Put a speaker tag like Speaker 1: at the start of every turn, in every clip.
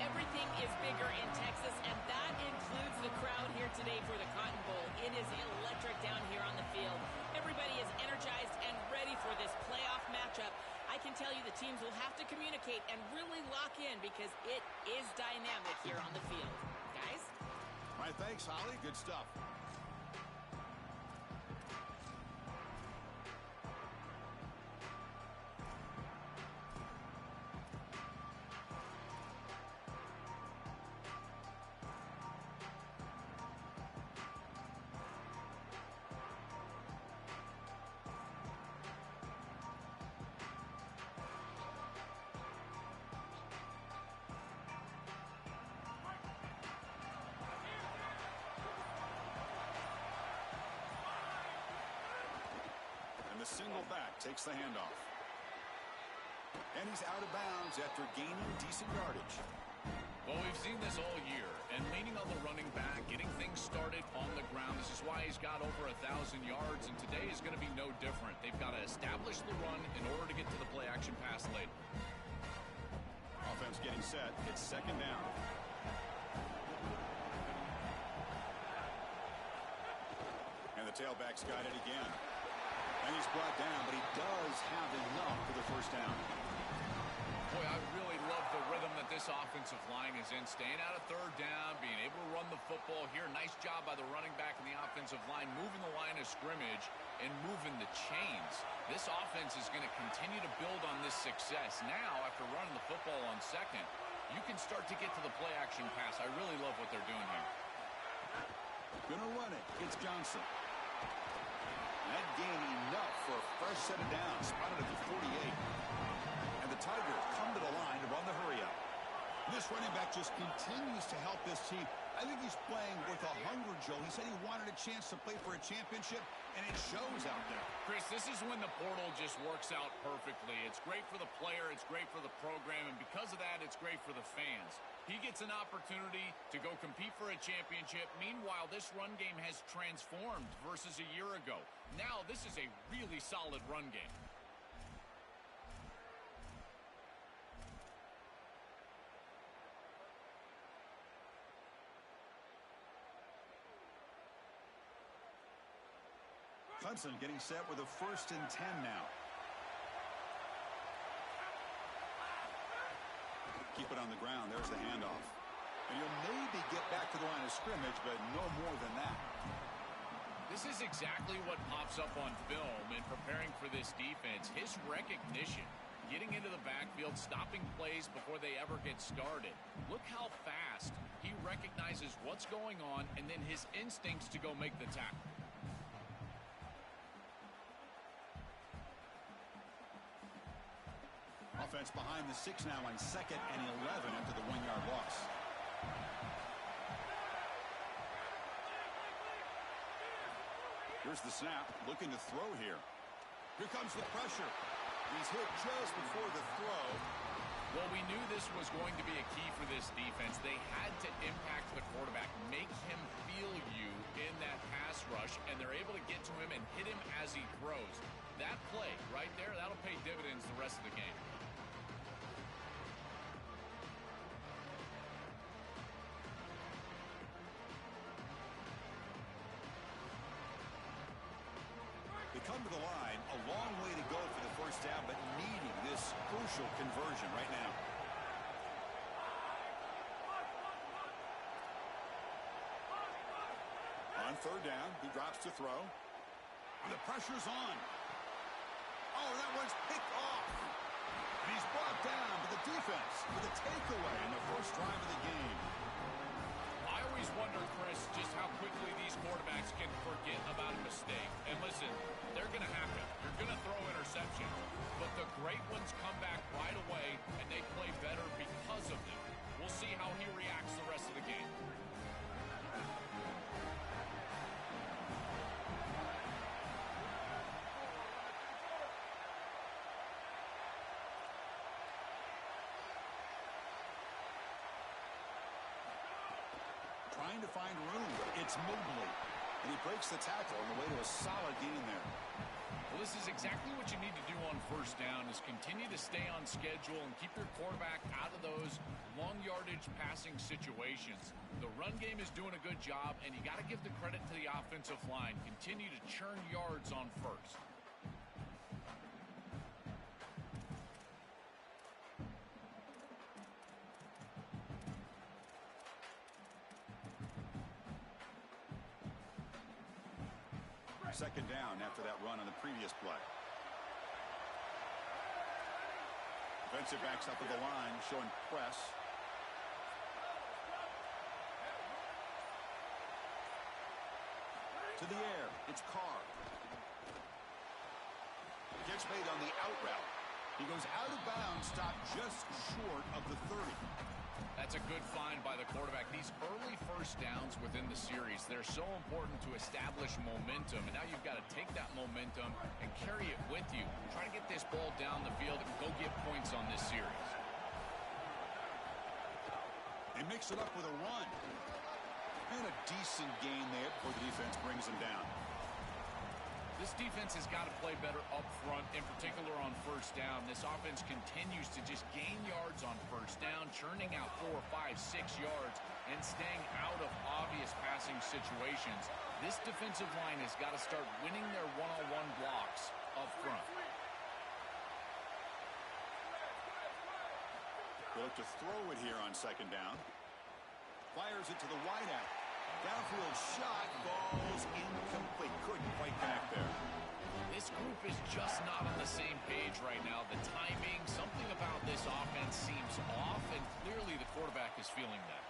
Speaker 1: Everything is bigger in Texas, and that includes the crowd here today for the Cotton Bowl. It is electric down here on the field. Everybody is energized and ready for this playoff matchup. I can tell you the teams will have to communicate and really lock in because it is dynamic here on the field. Guys?
Speaker 2: All right, thanks, Holly. Good stuff. The single back takes the handoff. And he's out of bounds after gaining decent yardage.
Speaker 3: Well, we've seen this all year, and leaning on the running back, getting things started on the ground. This is why he's got over 1,000 yards, and today is going to be no different. They've got to establish the run in order to get to the play-action pass later.
Speaker 2: Offense getting set. It's second down. And the tailback's got it again. And he's brought down, but he does have enough for the first down.
Speaker 3: Boy, I really love the rhythm that this offensive line is in. Staying out of third down, being able to run the football here. Nice job by the running back and the offensive line, moving the line of scrimmage and moving the chains. This offense is going to continue to build on this success. Now, after running the football on second, you can start to get to the play-action pass. I really love what they're doing here.
Speaker 2: Gonna run it. It's Johnson. That gain enough for a fresh set of downs. Spotted at the 48. And the Tigers come to the line to run the hurry up. This running back just continues to help this team. I think he's playing with a hunger, Joe. He said he wanted a chance to play for a championship, and it shows out there.
Speaker 3: Chris, this is when the portal just works out perfectly. It's great for the player, it's great for the program, and because of that, it's great for the fans. He gets an opportunity to go compete for a championship. Meanwhile, this run game has transformed versus a year ago. Now, this is a really solid run game.
Speaker 2: Clemson getting set with a 1st and 10 now. Keep it on the ground. There's the handoff. And he'll maybe get back to the line of scrimmage, but no more than that.
Speaker 3: This is exactly what pops up on film in preparing for this defense. His recognition, getting into the backfield, stopping plays before they ever get started. Look how fast he recognizes what's going on and then his instincts to go make the tackle.
Speaker 2: Offense behind the 6 now on 2nd and 11 after the 1-yard loss. Here's the snap, looking to throw here. Here comes the pressure. He's hit just before the throw.
Speaker 3: Well, we knew this was going to be a key for this defense. They had to impact the quarterback, make him feel you in that pass rush, and they're able to get to him and hit him as he throws. That play right there, that'll pay dividends the rest of the game.
Speaker 2: They come to the line, a long way to go for the first down, but needing this crucial conversion right now. On 3rd down, he drops to throw. And the pressure's on. Oh, that one's picked off. And he's brought down to the defense with a takeaway in the first drive of the game.
Speaker 3: I always wonder, Chris, just how quickly these quarterbacks can forget about a mistake. And listen, they're going to happen. You're going to throw interceptions. But the great ones come back right away, and they play better because of them. We'll see how he reacts the rest of the game.
Speaker 2: Trying to find room. It's Mobley. And he breaks the tackle on the way to a solid gain there.
Speaker 3: Well, this is exactly what you need to do on first down, is continue to stay on schedule and keep your quarterback out of those long yardage passing situations. The run game is doing a good job, and you got to give the credit to the offensive line. Continue to churn yards on first.
Speaker 2: Second down after that run on the previous play. Defensive backs up at the line, showing press. To the air, it's Carr. Gets made on the out route. He goes out of bounds, stopped just short of the 30.
Speaker 3: That's a good find by the quarterback. These early first downs within the series, they're so important to establish momentum. And now you've got to take that momentum and carry it with you. Try to get this ball down the field and go get points on this series.
Speaker 2: They mix it up with a run. And a decent gain there before the defense brings them down.
Speaker 3: This defense has got to play better up front, in particular on first down. This offense continues to just gain yards on first down, churning out 4, 5, 6 yards, and staying out of obvious passing situations. This defensive line has got to start winning their one-on-one blocks up front.
Speaker 2: They look to throw it here on second down. Fires it to the wideout. Downfield shot, falls incomplete. Couldn't quite connect there.
Speaker 3: This group is just not on the same page right now. The timing, something about this offense seems off, and clearly the quarterback is feeling that.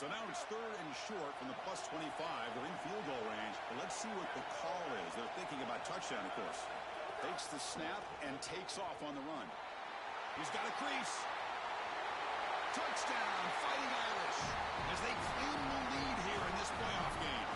Speaker 2: So now it's third and short from the plus 25. They're in field goal range. But let's see what the call is. They're thinking about touchdown, of course. Takes the snap and takes off on the run. He's got a crease. Touchdown, Fighting Irish, as they claim the lead here in this playoff game.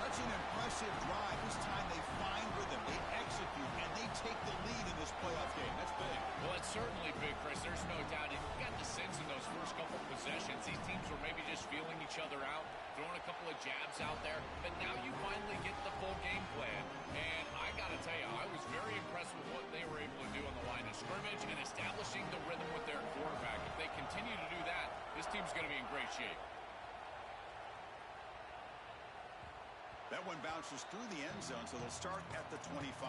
Speaker 2: That's an impressive drive. This time they find rhythm, they execute, and they take the lead in this playoff game. That's big.
Speaker 3: Well, it's certainly big, Chris. There's no doubt. You got the sense in those first couple possessions, these teams were maybe just feeling each other out, throwing a couple of jabs out there. But now you finally get the full game plan. And I got to tell you, I was very impressed with what they were able to do on the line of scrimmage and establishing the rhythm with their quarterback. If they continue to do that, this team's going to be in great shape.
Speaker 2: That one bounces through the end zone, so they'll start at the 25.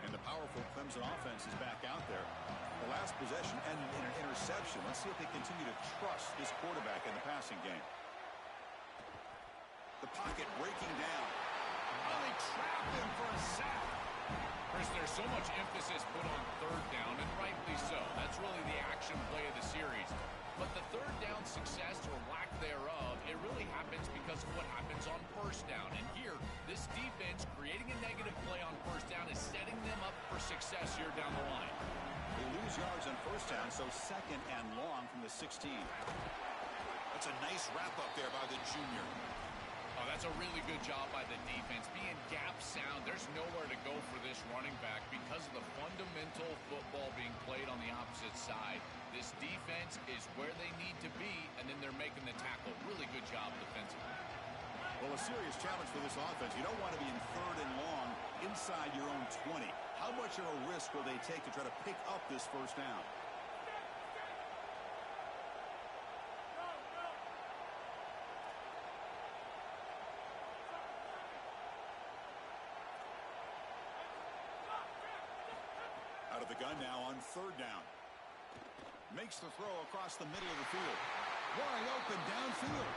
Speaker 2: And the powerful Clemson offense is back out there. The last possession ended in an interception. Let's see if they continue to trust this quarterback in the passing game. The pocket breaking down. Oh, they trap him for a sack.
Speaker 3: Chris, there's so much emphasis put on third down, and rightly so. That's really the action play of the series. But the third down success or lack thereof, it really happens because of what happens on first down. And here, this defense creating a negative play on first down is setting them up for success here down the line.
Speaker 2: They lose yards on first down, so second and long from the 16. That's a nice wrap-up there by the junior.
Speaker 3: Oh, that's a really good job by the defense. Being gap sound, there's nowhere to go for this running back because of the fundamental football being played on the opposite side. This defense is where they need to be, and then they're making the tackle. Really good job defensively.
Speaker 2: Well, a serious challenge for this offense. You don't want to be in third and long inside your own 20. How much of a risk will they take to try to pick up this first down? Out of the gun now on third down. Makes the throw across the middle of the field. Wide open downfield.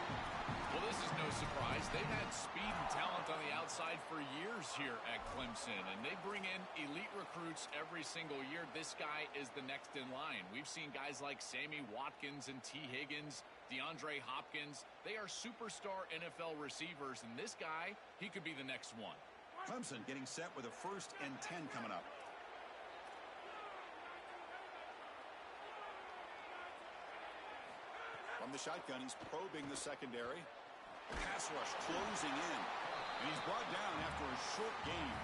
Speaker 3: Well, this is no surprise. They've had speed and talent on the outside for years here at Clemson, and they bring in elite recruits every single year. This guy is the next in line. We've seen guys like Sammy Watkins and T. Higgins DeAndre Hopkins. They are superstar NFL receivers, and this guy, he could be the next one.
Speaker 2: Clemson getting set with a 1st and 10 coming up. From the shotgun, he's probing the secondary. Pass rush closing in. And he's brought down after a short gain.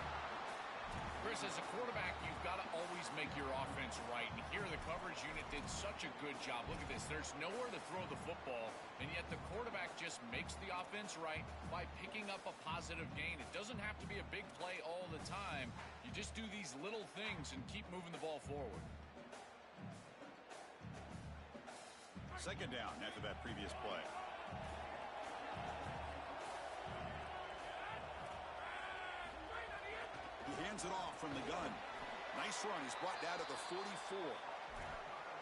Speaker 3: Chris, as a quarterback, you've got to always make your offense right. And here the coverage unit did such a good job. Look at this. There's nowhere to throw the football, and yet the quarterback just makes the offense right by picking up a positive gain. It doesn't have to be a big play all the time. You just do these little things and keep moving the ball forward.
Speaker 2: 2nd down after that previous play. He hands it off from the gun. Nice run. He's brought down to the 44.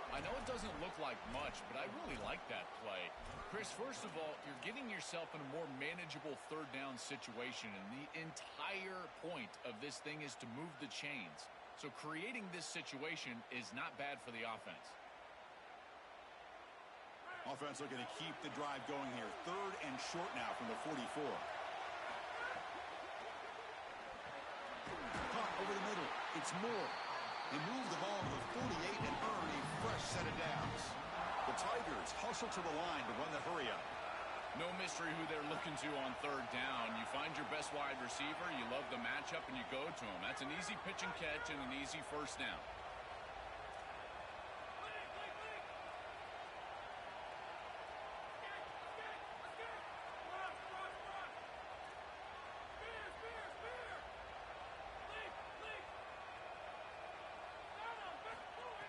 Speaker 3: I know it doesn't look like much, but I really like that play. Chris, first of all, you're getting yourself in a more manageable 3rd down situation, and the entire point of this thing is to move the chains. So creating this situation is not bad for the offense.
Speaker 2: Offense looking to keep the drive going here. 3rd and short now from the 44. Caught over the middle. It's Moore. They move the ball to the 48 and earn a fresh set of downs. The Tigers hustle to the line to run the hurry up.
Speaker 3: No mystery who they're looking to on 3rd down. You find your best wide receiver, you love the matchup, and you go to him. That's an easy pitch and catch and an easy 1st down.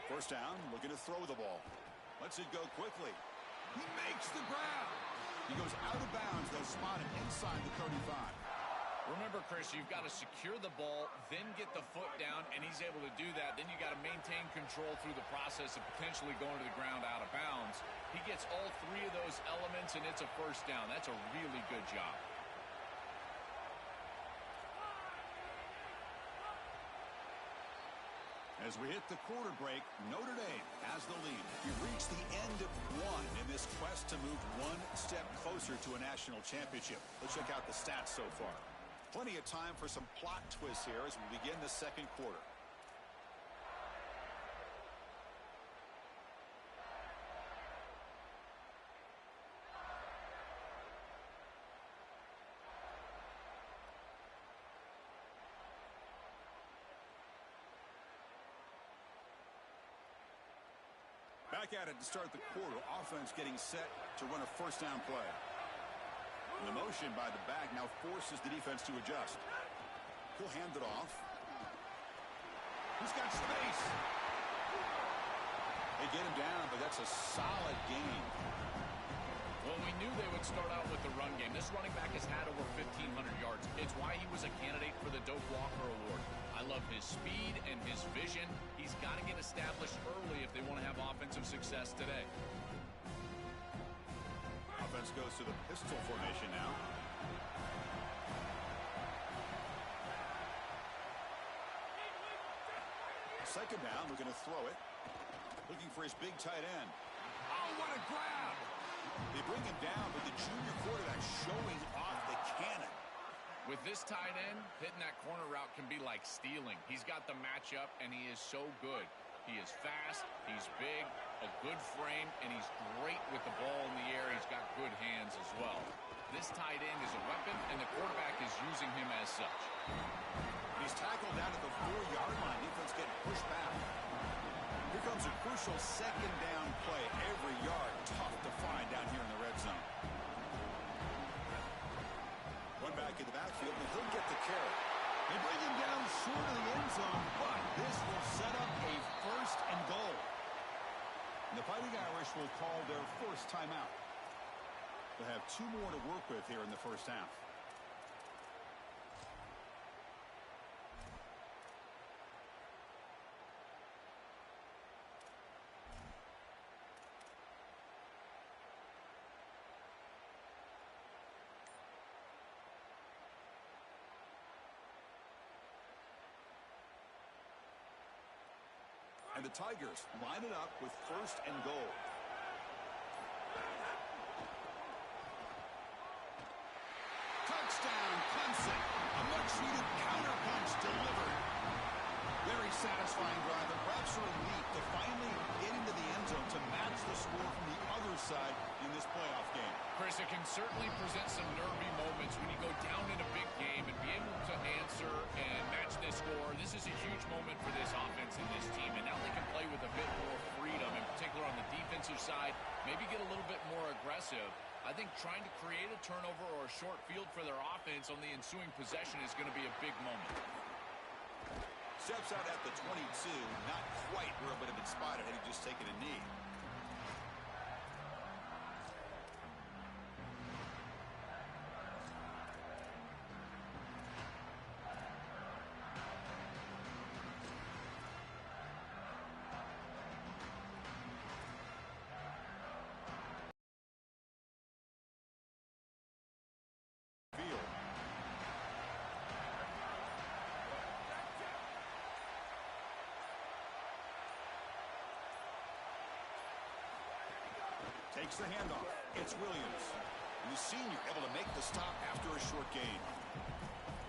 Speaker 2: First down, looking to throw the ball. Lets it go quickly. He makes the grab. He goes out of bounds, though spotted inside the 35.
Speaker 3: Remember, Chris, you've got to secure the ball, then get the foot down, and he's able to do that. Then you got to maintain control through the process of potentially going to the ground out of bounds. He gets all 3 of those elements, and it's a 1st down. That's a really good job.
Speaker 2: As we hit the quarter break, Notre Dame has the lead. We've reached the end of 1 in this quest to move 1 step closer to a national championship. Let's check out the stats so far. Plenty of time for some plot twists here as we begin the 2nd quarter. Back at it to start the quarter. Offense getting set to run a 1st down play. And the motion by the back now forces the defense to adjust. He'll hand it off. He's got space. They get him down, but that's a solid gain.
Speaker 3: Well, we knew they would start out with the run game. This running back has had over 1,500 yards. It's why he was a candidate for the Doak Walker Award. I love his speed and his vision. He's got to get established early if they want to have offensive success today.
Speaker 2: Offense goes to the pistol formation now. Second down, we're going to throw it. Looking for his big tight end. Oh, what a grab! They bring him down, but the junior quarterback showing off the cannon.
Speaker 3: With this tight end, hitting that corner route can be like stealing. He's got the matchup, and he is so good. He is fast, he's big, a good frame, and he's great with the ball in the air. He's got good hands as well. This tight end is a weapon, and the quarterback is using him as such.
Speaker 2: He's tackled down at the 4-yard line. Defense getting pushed back. Here comes a crucial 2nd down play. Every yard tough to find down here in the red zone. One back in the backfield, and he'll get the carry. They bring him down short of the end zone, but this will set up a 1st and goal. And the Fighting Irish will call their first timeout. They'll have 2 more to work with here in the 1st half. And the Tigers line it up with 1st and goal. Touchdown, Clemson. A much-needed counterpunch delivered. Very satisfying drive. The reps are elite to finally get into the end zone to match the score from the other side in this playoff game.
Speaker 3: Chris, it can certainly present some nervy moments when you go down in a big game and be able to answer and match this score. This is a huge moment for this offense and this team, and now they can play with a bit more freedom, in particular on the defensive side, maybe get a little bit more aggressive. I think trying to create a turnover or a short field for their offense on the ensuing possession is going to be a big moment.
Speaker 2: Steps out at the 22, not quite where it would have been spotted had he just taken a knee. Takes the handoff. It's Williams. And the senior able to make the stop after a short gain.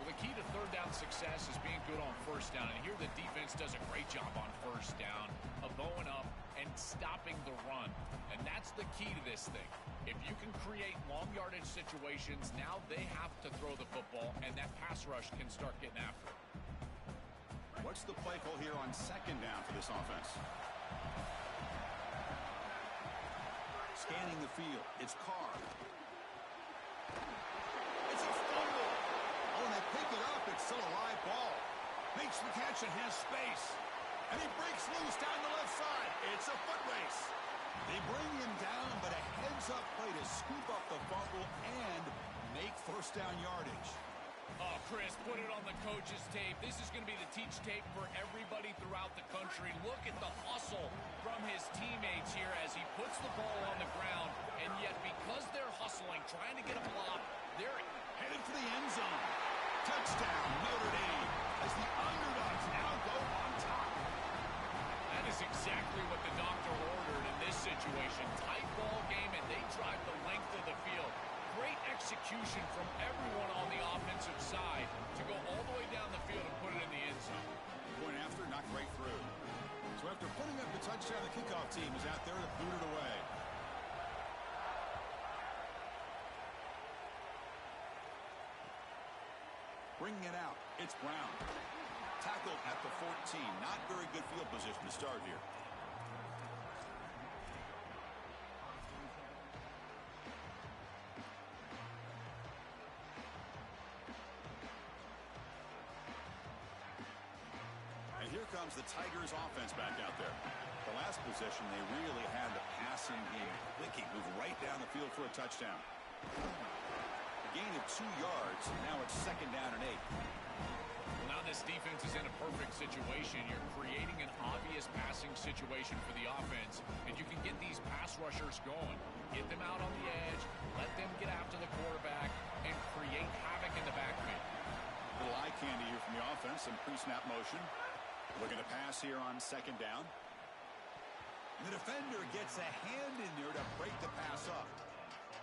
Speaker 3: Well, the key to third down success is being good on first down. And here the defense does a great job on first down of bowing up and stopping the run. And that's the key to this thing. If you can create long yardage situations, now they have to throw the football, and that pass rush can start getting after it.
Speaker 2: What's the play call here on second down for this offense? Scanning the field. It's Carr. It's a fumble. Oh, and they pick it up. It's still a live ball. Makes the catch and has space. And he breaks loose down the left side. It's a foot race. They bring him down, but a heads-up play to scoop up the fumble and make first down yardage.
Speaker 3: Oh, Chris, put it on the coach's tape. This is going to be the teach tape for everybody throughout the country. Look at the hustle from his teammates here as he puts the ball on the ground. And yet, because they're hustling, trying to get a block, they're
Speaker 2: headed for the end zone. Touchdown, Notre Dame, as the underdogs now go on top.
Speaker 3: That is exactly what the doctor ordered in this situation. Tight ball game, and they drive the length of the field. Great execution from everyone on the offensive side to go all the way down the field and put it in the end zone.
Speaker 2: Point after, not right through. So after putting up the touchdown, the kickoff team is out there to boot it away. Bringing it out, it's Brown. Tackled at the 14. Not very good field position to start here. Here comes the Tigers offense back out there. The last possession, they really had the passing game clicking, move right down the field for a touchdown. A gain of 2 yards. Now it's second down and 8.
Speaker 3: Well, now this defense is in a perfect situation. You're creating an obvious passing situation for the offense, and you can get these pass rushers going. Get them out on the edge, let them get after the quarterback, and create havoc in the backfield.
Speaker 2: Little eye candy here from the offense, some pre-snap motion. Looking to pass here on second down. And the defender gets a hand in there to break the pass up.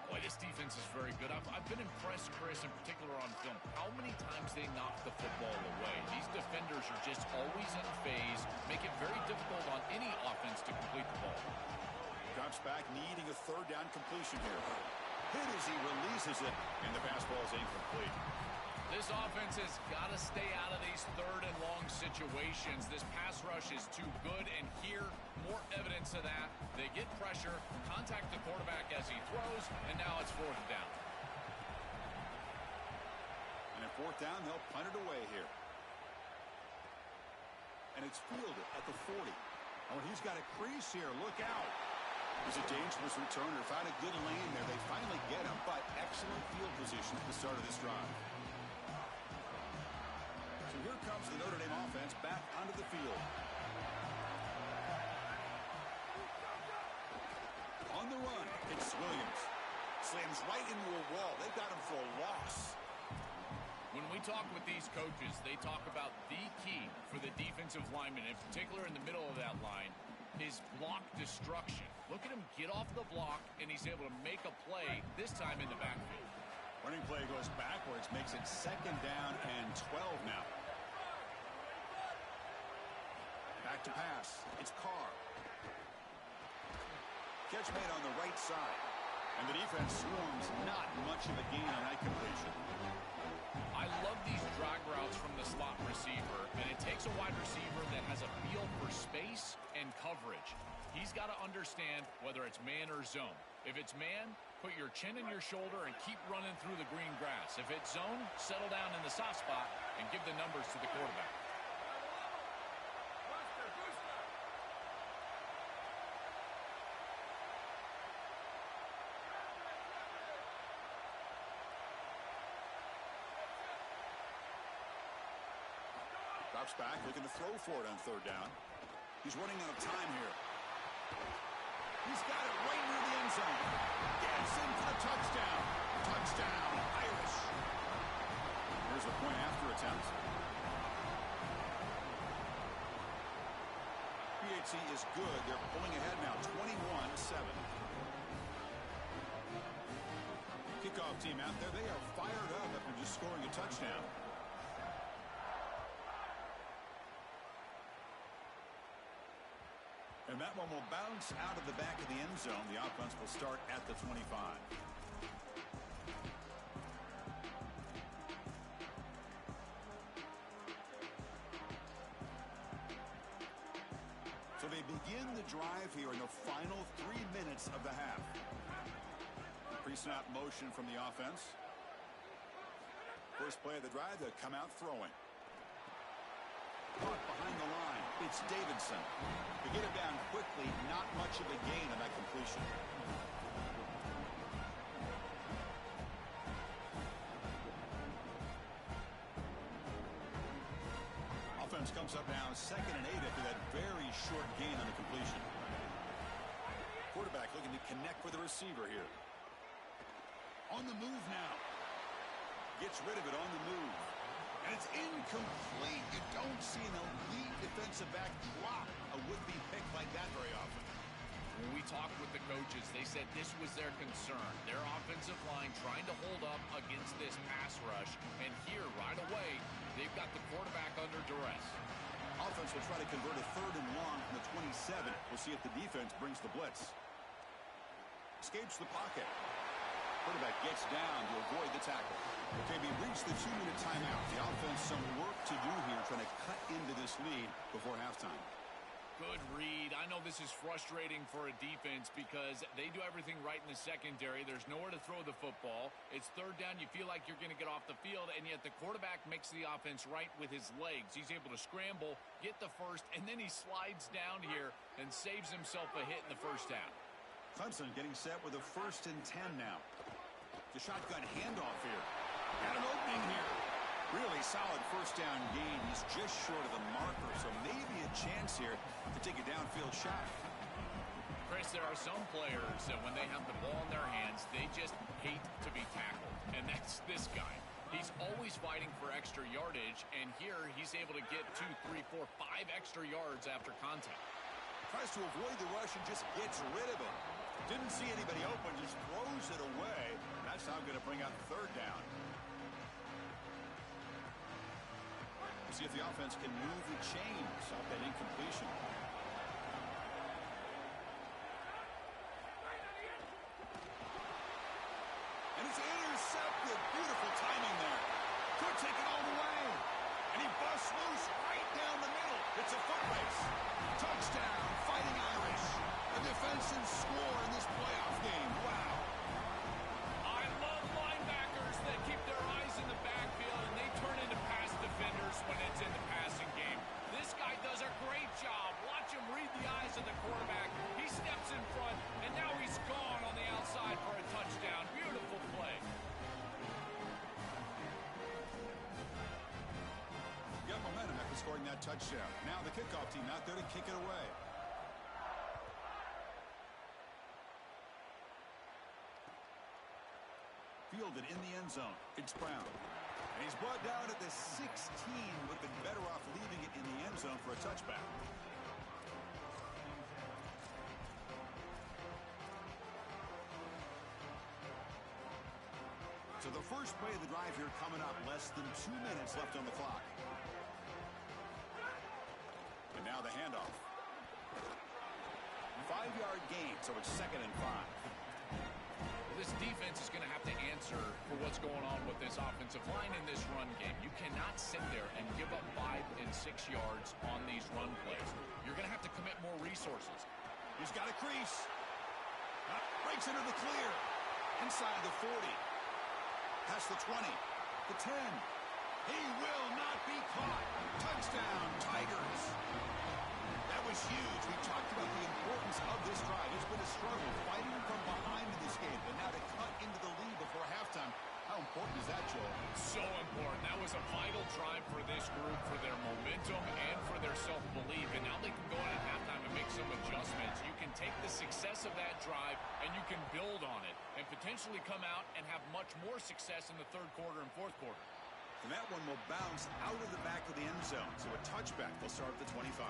Speaker 3: Boy, this defense is very good. I've been impressed, Chris, in particular on film, how many times they knock the football away. These defenders are just always in phase, make it very difficult on any offense to complete the ball.
Speaker 2: Drops back, needing a third down completion here. Hit as he releases it, and the pass ball is incomplete.
Speaker 3: This offense has got to stay out of these third and long situations. This pass rush is too good, and here, more evidence of that. They get pressure, contact the quarterback as he throws, and now it's fourth down.
Speaker 2: And at fourth down, they'll punt it away here. And it's fielded at the 40. Oh, he's got a crease here. Look out. It was a dangerous returner. Found a good lane there. They finally get him, but excellent field position at the start of this drive. So here comes the Notre Dame offense back onto the field. On the run, it's Williams. Slams right into a wall. They've got him for a loss.
Speaker 3: When we talk with these coaches, they talk about the key for the defensive lineman, in particular in the middle of that line, is block destruction. Look at him get off the block, and he's able to make a play, this time in the backfield.
Speaker 2: Running play goes backwards, makes it 2nd down and 12 now. Back to pass. It's Carr. Catch made on the right side. And the defense swarms. Not much of a gain on that completion.
Speaker 3: I love these drag routes from the slot receiver, and it takes a wide receiver that has a feel for space and coverage. He's got to understand whether it's man or zone. If it's man, put your chin in your shoulder and keep running through the green grass. If it's zone, settle down in the soft spot and give the numbers to the quarterback.
Speaker 2: Drops back, looking to throw for it on 3rd down. He's running out of time here. He's got it right near the end zone. Gets in for the touchdown. Touchdown, Irish. Here's a point after attempt. PAT is good. They're pulling ahead now, 21-7. Kickoff team out there. They are fired up after just scoring a touchdown. And that one will bounce out of the back of the end zone. The offense will start at the 25. So they begin the drive here in the final 3 minutes of the half. Pre-snap motion from the offense. First play of the drive, they'll come out throwing. Caught behind the line. It's Davidson. To get it down quickly, not much of a gain on that completion. Offense comes up now 2nd and 8 after that very short gain on the completion. Quarterback looking to connect with the receiver here. On the move now. Gets rid of it on the move. And it's incomplete. You don't see an elite defensive back drop a would-be pick like that very often.
Speaker 3: When we talked with the coaches, they said this was their concern. Their offensive line trying to hold up against this pass rush. And here, right away, they've got the quarterback under duress.
Speaker 2: Offense will try to convert a 3rd and long from the 27. We'll see if the defense brings the blitz. Escapes the pocket. Quarterback gets down to avoid the tackle. Okay, we reached the 2-minute timeout. The offense some work to do here trying to cut into this lead before halftime.
Speaker 3: Good read. I know this is frustrating for a defense because they do everything right in the secondary. There's nowhere to throw the football. It's 3rd down. You feel like you're going to get off the field, and yet the quarterback makes the offense right with his legs. He's able to scramble, get the first, and then he slides down here and saves himself a hit in the 1st down.
Speaker 2: Clemson getting set with a 1st and 10 now. The shotgun handoff here. Got an opening here. Really solid 1st down gain. He's just short of the marker, so maybe a chance here to take a downfield shot.
Speaker 3: Chris, there are some players that when they have the ball in their hands, they just hate to be tackled. And that's this guy. He's always fighting for extra yardage, and here he's able to get 2, 3, 4, 5 extra yards after contact.
Speaker 2: Tries to avoid the rush and just gets rid of it. Didn't see anybody open, just throws it away. That's how I'm going to bring out 3rd down. We'll see if the offense can move the chains off that incompletion. And it's intercepted. Beautiful timing there. Could take it all the way. And he busts loose right down the middle. It's a foot race. Touchdown, Fighting Irish. A defensive score in this playoff game. Wow.
Speaker 3: I love linebackers that keep their eyes in the backfield and they turn into pass defenders when it's in the passing game. This guy does a great job. Watch him read the eyes of the quarterback. He steps in front, and now he's gone on the outside for a touchdown. Beautiful play.
Speaker 2: Got momentum after scoring that touchdown. Now the kickoff team out there to kick it away. Fielded in the end zone. It's Brown. And he's brought down at the 16. Would have been better off leaving it in the end zone for a touchback. So the first play of the drive here coming up. Less than 2 minutes left on the clock. And now the handoff. 5-yard gain, so it's 2nd and 5.
Speaker 3: This defense is going to have to answer for what's going on with this offensive line in this run game. You cannot sit there and give up 5 and 6 yards on these run plays. You're going to have to commit more resources.
Speaker 2: He's got a crease. Breaks into the clear. Inside the 40. Past the 20. The 10. He will not be caught. Touchdown, Tigers. That was huge. We talked about the importance of this drive. It's been a struggle fighting from behind in this game. And now to cut into the lead before halftime. How important is that, Joel?
Speaker 3: So important. That was a vital drive for this group, for their momentum and for their self-belief. And now they can go in at halftime and make some adjustments. You can take the success of that drive and you can build on it and potentially come out and have much more success in the third quarter and fourth quarter.
Speaker 2: And that one will bounce out of the back of the end zone. So a touchback. They'll start at the 25.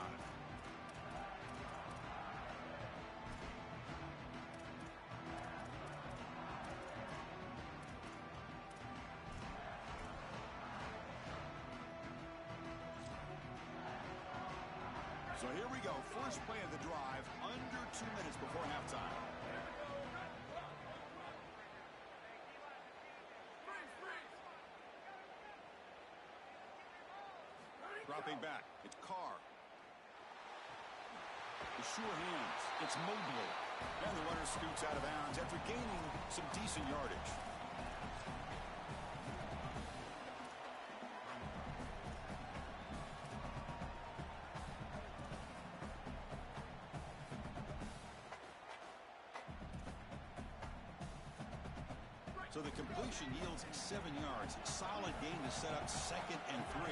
Speaker 2: So here we go. First play of the drive, under 2 minutes before halftime. Dropping back. It's Carr. The sure hands. It's Mobley. And the runner scoots out of bounds after gaining some decent yardage. So the completion yields 7 yards. Solid gain to set up 2nd and 3.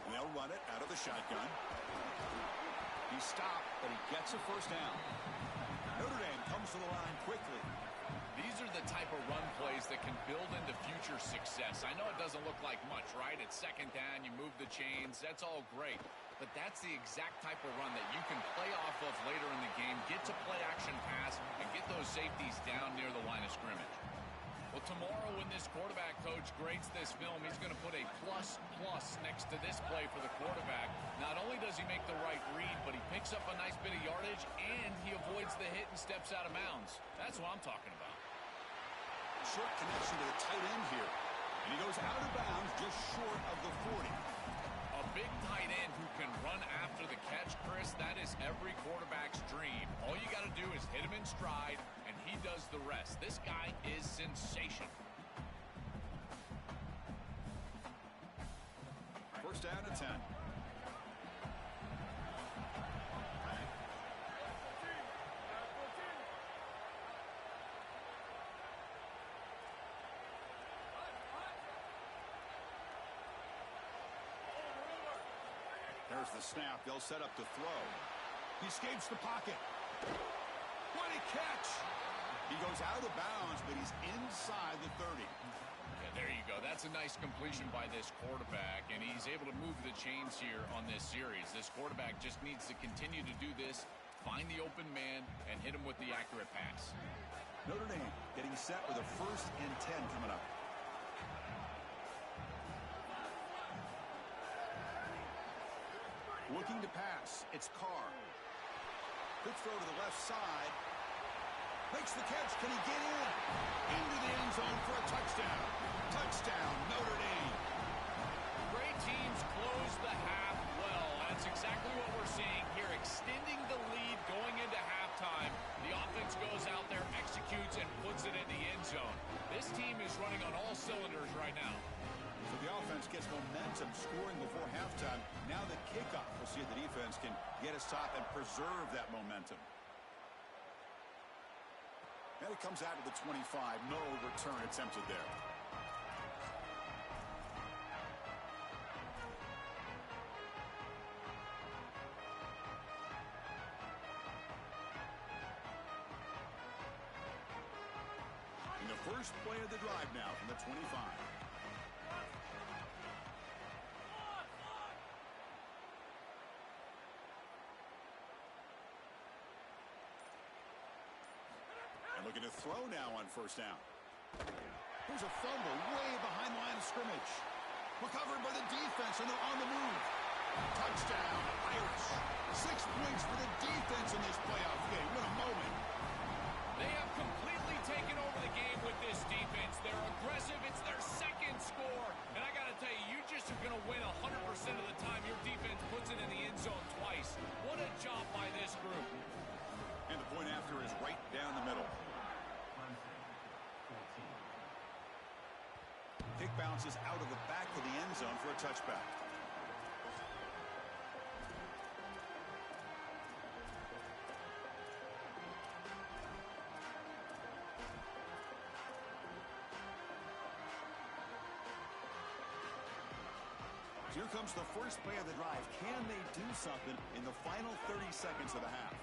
Speaker 2: They'll run it out of the shotgun. He stopped, but he gets a first down. Notre Dame comes to the line quickly.
Speaker 3: These are the type of run plays that can build into future success. I know it doesn't look like much, right? It's 2nd down, you move the chains, that's all great. But that's the exact type of run that you can play off of later in the game, get to play action pass, and get those safeties down near the line of scrimmage. Well, tomorrow when this quarterback coach grades this film, he's going to put a plus next to this play for the quarterback. Not only does he make the right read, but he picks up a nice bit of yardage, and he avoids the hit and steps out of bounds. That's what I'm talking about.
Speaker 2: Short connection to the tight end here. And he goes out of bounds just short of the 40.
Speaker 3: A big tight end who can run after the catch, Chris, that is every quarterback's dream. All you got to do is hit him in stride, and he does the rest. This guy is sensational.
Speaker 2: First down and 10. There's the snap. They'll set up to throw. He escapes the pocket. What a catch! He goes out of bounds, but he's inside the 30.
Speaker 3: Yeah, there you go. That's a nice completion by this quarterback, and he's able to move the chains here on this series. This quarterback just needs to continue to do this, find the open man, and hit him with the accurate pass.
Speaker 2: Notre Dame getting set with a 1st and 10 coming up. Looking to pass. It's Carr. Quick throw to the left side. Makes the catch. Can he get in? Into the end zone for a touchdown. Touchdown, Notre Dame.
Speaker 3: Great teams close the half well. That's exactly what we're seeing here. Extending the lead going into halftime. The offense goes out there, executes, and puts it in the end zone. This team is running on all cylinders right now.
Speaker 2: So the offense gets momentum scoring before halftime. Now the kickoff. We'll see if the defense can get his top and preserve that momentum. And it comes out to the 25. No return attempted there. And the first play of the drive now from the 25. Looking to throw now on first down. Here's a fumble way behind line of scrimmage. Recovered by the defense, and they're on the move. Touchdown, Irish. 6 points for the defense in this playoff game. What a moment.
Speaker 3: They have completely taken over the game with this defense. They're aggressive. It's their second score. And I got to tell you, you just are going to win 100% of the time your defense puts it in the end zone twice. What a job by this group.
Speaker 2: And the point after is right down the middle. Kick bounces out of the back of the end zone for a touchback. Here comes the first play of the drive. Can they do something in the final 30 seconds of the half?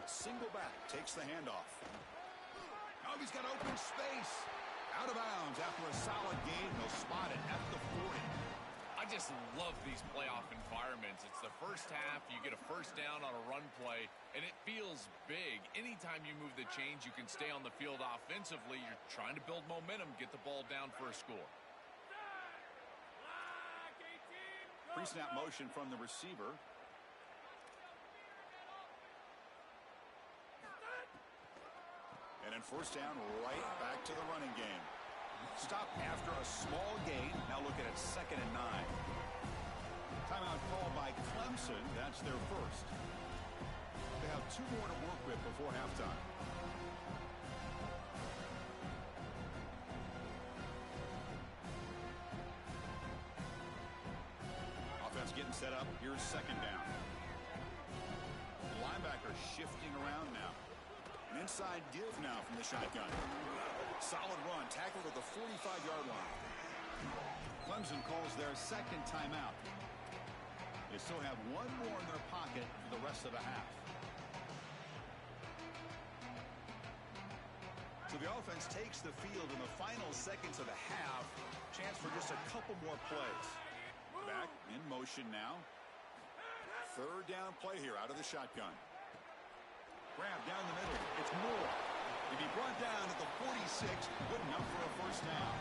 Speaker 2: Single back takes the handoff. Oh, he's got open space. Out of bounds after a solid gain. He'll spot it at the 40.
Speaker 3: I just love these playoff environments. It's the first half. You get a first down on a run play, and it feels big. Anytime you move the chains, you can stay on the field offensively. You're trying to build momentum, get the ball down for a score.
Speaker 2: Pre-snap motion from the receiver. And then first down, right back to the running game. Stop after a small gain. Now looking at 2nd and 9. Timeout called by Clemson. That's their first. They have 2 more to work with before halftime. Offense getting set up. Here's 2nd down. The linebacker shifting around now. An inside give now from the shotgun. Solid run, tackled at the 45-yard line. Clemson calls their 2nd timeout. They still have 1 more in their pocket for the rest of the half. So the offense takes the field in the final seconds of the half. Chance for just a couple more plays. Back in motion now. 3rd down play here out of the shotgun. Grab down the middle. It's Moore. If he brought down at the 46, good enough for a first down.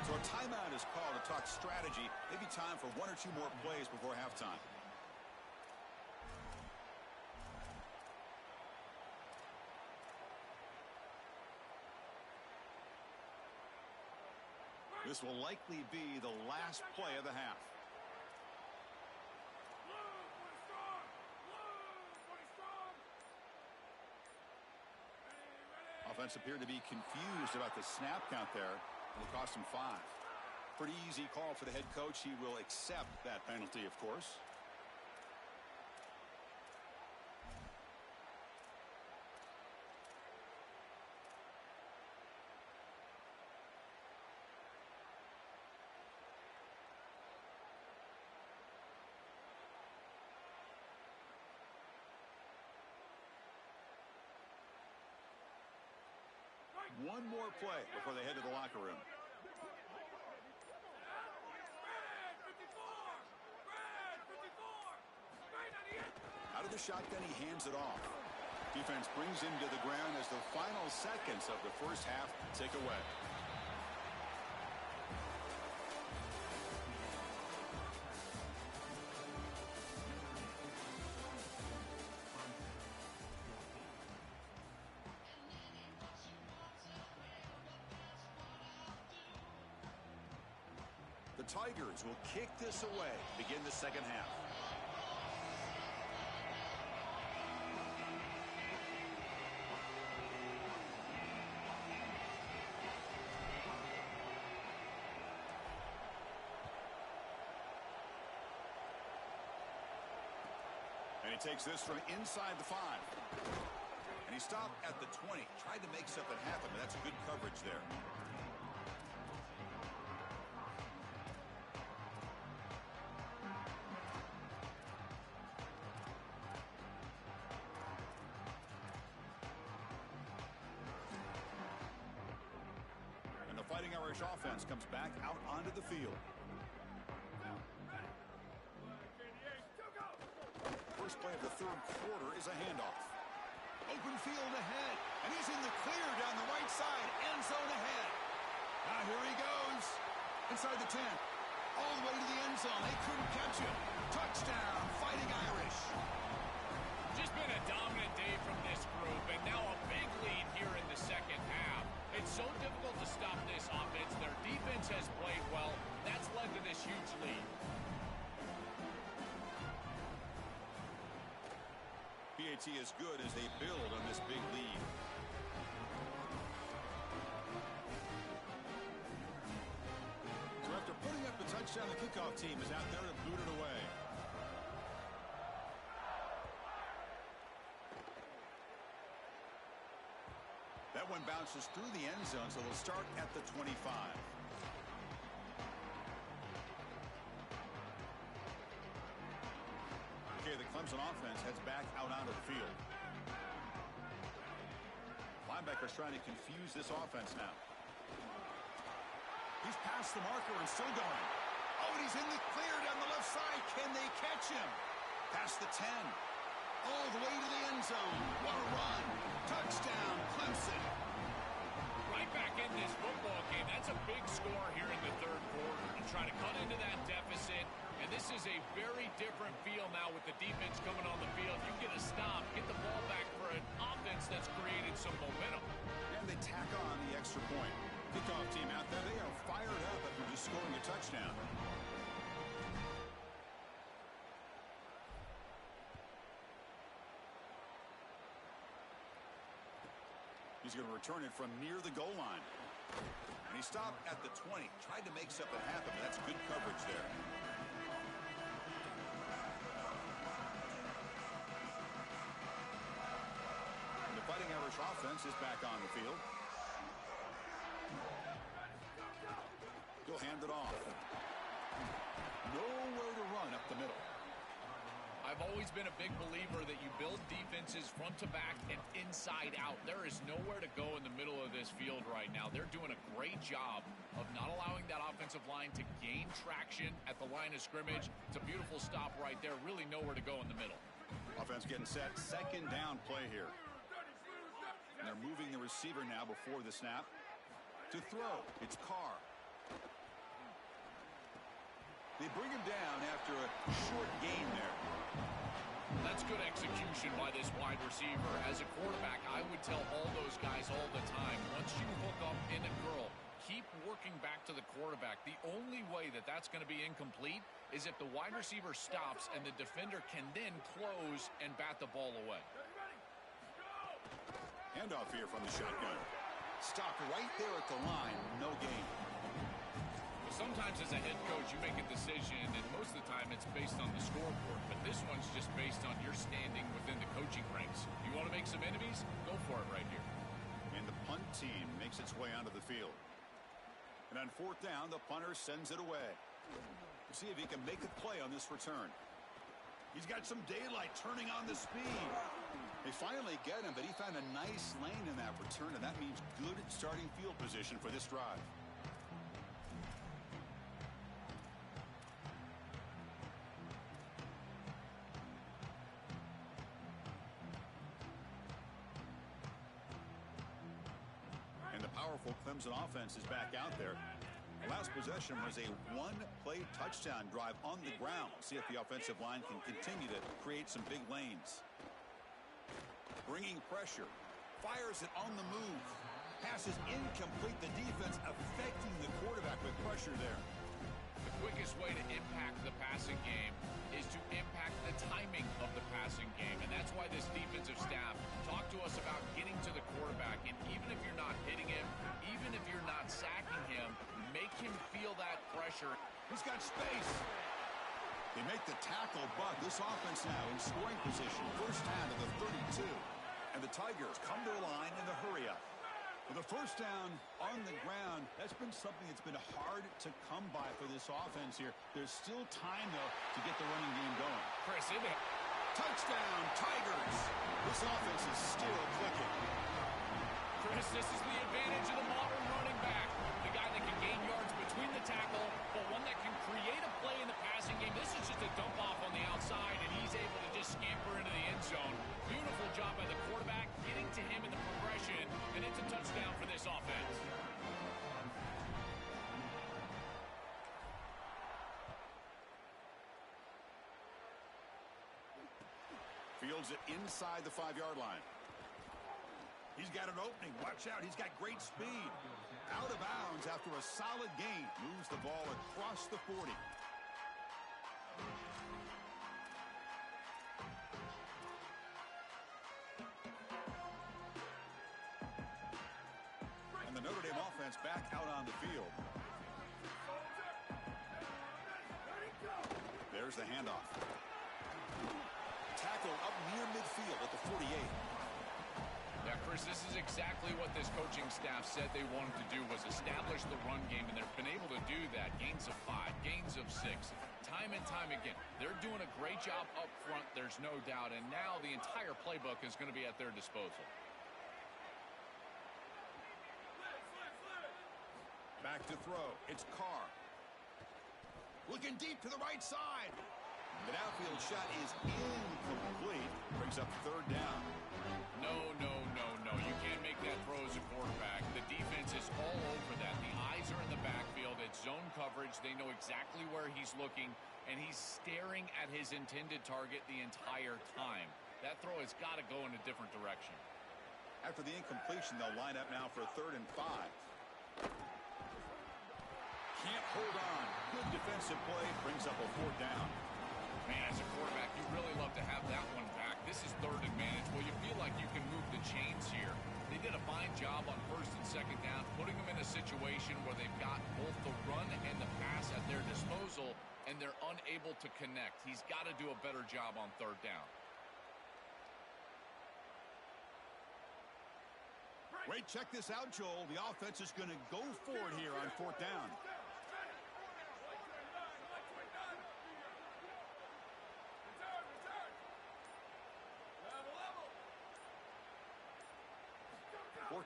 Speaker 2: So a timeout is called to talk strategy. Maybe time for 1 or 2 more plays before halftime. This will likely be the last play of the half. Offense appeared to be confused about the snap count there. It'll cost him 5. Pretty easy call for the head coach. He will accept that penalty, of course. One more play before they head to the locker room. Out of the shotgun, he hands it off. Defense brings him to the ground as the final seconds of the first half tick away. The Tigers will kick this away to begin the second half. And he takes this from inside the 5. And he stopped at the 20. Tried to make something happen, but that's good coverage there. Fighting Irish offense comes back out onto the field. first play of the third quarter is a handoff. Open field ahead, and he's in the clear down the right side, end zone ahead. Now here he goes, inside the 10, all the way to the end zone. They couldn't catch him. Touchdown, Fighting Irish.
Speaker 3: Just been a dominant day from this group, and now a big lead here in the second half. It's so difficult to stop this offense. Their defense has played well. That's led to this huge lead.
Speaker 2: PAT is good as they build on this big lead. So after putting up the touchdown, the kickoff team is out there to boot it away. That one bounces through the end zone, so they'll start at the 25. Okay, the Clemson offense heads back out onto the field. Linebackers trying to confuse this offense now. He's past the marker and still going. Oh, and he's in the clear down the left side. Can they catch him? Past the 10. All the way to the end zone. What a run. Touchdown, Clemson.
Speaker 3: Right back in this football game. That's a big score here in the third quarter to try to cut into that deficit. And this is a very different feel now with the defense coming on the field. You get a stop, get the ball back for an offense that's created some momentum.
Speaker 2: And they tack on the extra point. Kickoff team out there, they are fired up after just scoring a touchdown. He's going to return it from near the goal line. And he stopped at the 20. Tried to make something happen, but that's good coverage there. And the Fighting Irish offense is back on the field. He'll hand it off. Nowhere to run up the middle.
Speaker 3: I've always been a big believer that you build defenses front to back and inside out. There is nowhere to go in the middle of this field right now. They're doing a great job of not allowing that offensive line to gain traction at the line of scrimmage. It's a beautiful stop right there. Really nowhere to go in the middle.
Speaker 2: Offense getting set. Second down play here. And they're moving the receiver now before the snap. To throw, it's Carr. They bring him down after a short gain there.
Speaker 3: That's good execution by this wide receiver. As a quarterback, I would tell all those guys all the time, once you hook up in a curl, keep working back to the quarterback. The only way that that's going to be incomplete is if the wide receiver stops and the defender can then close and bat the ball away.
Speaker 2: Handoff here from the shotgun. Stopped right there at the line. No gain.
Speaker 3: Sometimes as a head coach, you make a decision, and most of the time it's based on the scoreboard. But this one's just based on your standing within the coaching ranks. You want to make some enemies? Go for it right here.
Speaker 2: And the punt team makes its way onto the field. And on fourth down, the punter sends it away. We'll see if he can make a play on this return. He's got some daylight turning on the speed. They finally get him, but he found a nice lane in that return, and that means good starting field position for this drive. Powerful Clemson offense is back out there. The last possession was a one-play touchdown drive on the ground. See if the offensive line can continue to create some big lanes. Bringing pressure. Fires it on the move. Passes incomplete. The defense affecting the quarterback with pressure there.
Speaker 3: The quickest way to impact the passing game is to impact the timing of the passing game. And that's why this defensive staff talked to us about getting to the quarterback. And even if you're not hitting him, even if you're not sacking him, make him feel that pressure.
Speaker 2: He's got space. They make the tackle, but this offense now in scoring position. First down to the 32. And the Tigers come to the line in the hurry up. With a first down on the ground, that's been something that's been hard to come by for this offense here. There's still time, though, to get the running game going.
Speaker 3: Chris, isn't it?
Speaker 2: Touchdown, Tigers. This offense is still clicking.
Speaker 3: Chris, this is the advantage of the modern running back. The guy that can gain yards between the tackle, but one that can create a play in the passing game. This is just a dump off on the outside, and he's able to just scamper
Speaker 2: Fields it inside the 5-yard line. He's got an opening. Watch out. He's got great speed. Out of bounds after a solid gain. Moves the ball across the 40. And the Notre Dame offense back out on the field. There's the handoff. Tackle up near midfield at the 48.
Speaker 3: Yeah, Chris, this is exactly what this coaching staff said they wanted to do, was establish the run game, and they've been able to do that. Gains of 5, gains of 6, time and time again. They're doing a great job up front, there's no doubt, and now the entire playbook is going to be at their disposal.
Speaker 2: Back to throw. It's Carr. Looking deep to the right side. The downfield shot is incomplete. Brings up 3rd down.
Speaker 3: No. You can't make that throw as a quarterback. The defense is all over that. The eyes are in the backfield. It's zone coverage. They know exactly where he's looking, and he's staring at his intended target the entire time. That throw has got to go in a different direction.
Speaker 2: After the incompletion, they'll line up now for 3rd and 5. Can't hold on. Good defensive play. Brings up a 4th down.
Speaker 3: Man, as a quarterback, you really love to have that one back. This is 3rd and manageable. You feel like you can move the chains here. They did a fine job on 1st and 2nd down, putting them in a situation where they've got both the run and the pass at their disposal, and they're unable to connect. He's got to do a better job on 3rd down.
Speaker 2: Wait, check this out, Joel. The offense is going to go for it here on 4th down.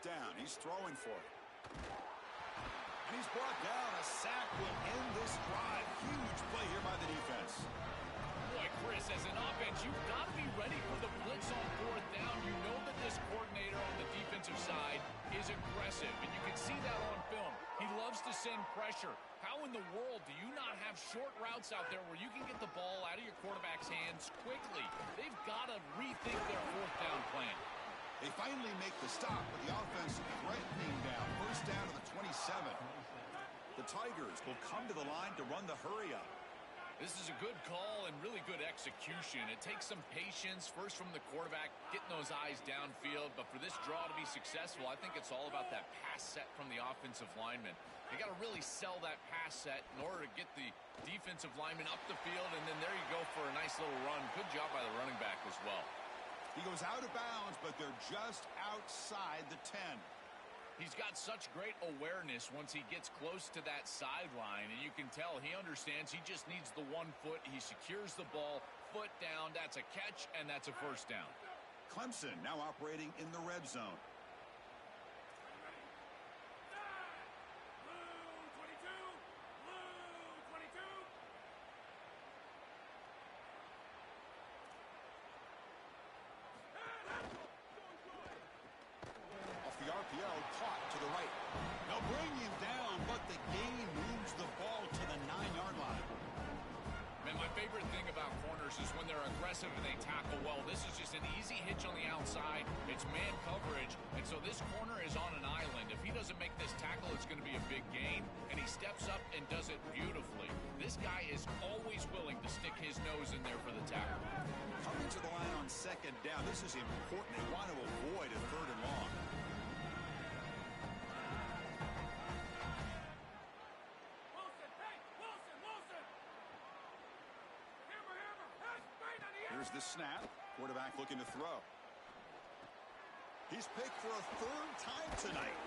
Speaker 2: Down. He's throwing for it. And he's brought down. A sack will end this drive. Huge play here by the defense.
Speaker 3: Boy, Chris, as an offense, you've got to be ready for the blitz on 4th down. You know that this coordinator on the defensive side is aggressive, and you can see that on film. He loves to send pressure. How in the world do you not have short routes out there where you can get the ball out of your quarterback's hands quickly? They've got to rethink their 4th down plan.
Speaker 2: They finally make the stop with the offense threatening down. 1st down to the 27. The Tigers will come to the line to run the hurry up.
Speaker 3: This is a good call and really good execution. It takes some patience, first from the quarterback, getting those eyes downfield. But for this draw to be successful, I think it's all about that pass set from the offensive lineman. They got to really sell that pass set in order to get the defensive lineman up the field. And then there you go for a nice little run. Good job by the running back as well.
Speaker 2: He goes out of bounds, but they're just outside the 10.
Speaker 3: He's got such great awareness once he gets close to that sideline, and you can tell he understands he just needs the 1 foot. He secures the ball, foot down. That's a catch, and that's a 1st down.
Speaker 2: Clemson now operating in the red zone. RPO caught to the right. They'll bring him down, but the gain moves the ball to the 9-yard line.
Speaker 3: Man, my favorite thing about corners is when they're aggressive and they tackle well. This is just an easy hitch on the outside. It's man coverage, and so this corner is on an island. If he doesn't make this tackle, it's going to be a big gain, and he steps up and does it beautifully. This guy is always willing to stick his nose in there for the tackle.
Speaker 2: Coming to the line on 2nd down, this is important. They want to avoid a 3rd and long. Here's the snap. Quarterback looking to throw. He's picked for a 3rd time tonight.